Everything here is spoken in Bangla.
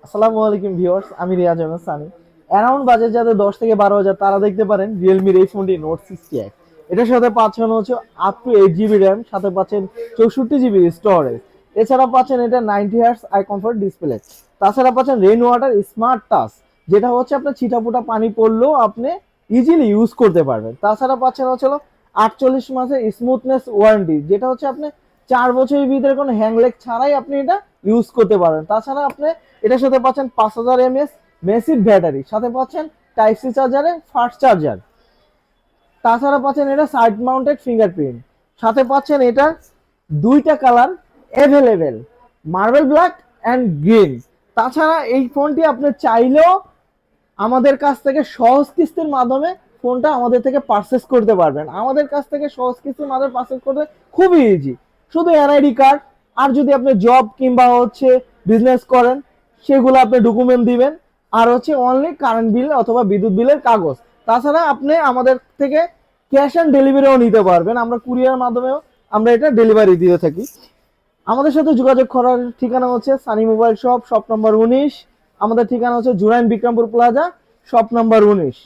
আসসালামু আলাইকুম ভিউয়ার্স, আমি রিয়াজ আহমেদ সানি। অ্যারাউন্ড বাজেট যাদের 10 থেকে 12 হাজার তারা দেখতে পারেন রিয়েলমির এই ফোনটি নোট 60 এটার সাথে পাচ্ছেন হচ্ছে আপ টু 8 জিবি র্যাম, সাথে পাচ্ছেন 64 জিবি স্টোরেজ। এছাড়া পাচ্ছেন এটা 90 হার্টস আই কমফোর্ট ডিসপ্লে। তাছাড়া পাচ্ছেন রেইন ওয়াটার স্মার্ট টাচ, যেটা হচ্ছে আপনার ছিটাফোটা পানি পড়লেও আপনি ইজিলি ইউজ করতে পারবেন। তাছাড়া পাচ্ছেন হচ্ছে 48 মাসের স্মুথনেস ওয়ারেন্টি, যেটা হচ্ছে আপনি 4 বছরের ভিতরে কোনো হ্যাংলেগ ছাড়াই আপনি এটা ইউজ করতে পারবেন। তাছাড়া আপনি এটার সাথে পাচ্ছেন 5000 mAh মেসিভ ব্যাটারি, সাথে পাচ্ছেন টাইপ সি চার্জারে ফাস্ট চার্জার। তাছাড়া পাচ্ছেন এটা সাইড মাউন্টেড ফিঙ্গারপ্রিন্ট, সাথে পাচ্ছেন এটা দুইটা colour available, marble black and green. তাছাড়া এই ফোনটি আপনি চাইলেও আমাদের কাছ থেকে সহজ কিস্তির মাধ্যমে ফোনটা আমাদের থেকে পারচেস করতে পারবেন। আমাদের কাছ থেকে সহজ কিস্তির মাধ্যমে পারচেস করতে খুবই ইজি, শুধু এনআইডি কার্ড, আর যদি আপনি জব কিংবা হচ্ছে বিজনেস করেন সেগুলো আপনি ডকুমেন্ট দিবেন, আর হচ্ছে অনলি কারেন্ট বিল অথবা বিদ্যুৎ বিলের কাগজ। তাছাড়া আপনি আমাদের থেকে ক্যাশ অন ডেলিভারিও নিতে পারবেন, আমরা কুরিয়ার মাধ্যমেও আমরা এটা ডেলিভারি দিয়ে থাকি। আমাদের সাথে যোগাযোগ করার ঠিকানা হচ্ছে Sunny mobile shop, shop number 19। আমাদের ঠিকানা হচ্ছে Jurain Bikrampur plaza, shop number 19।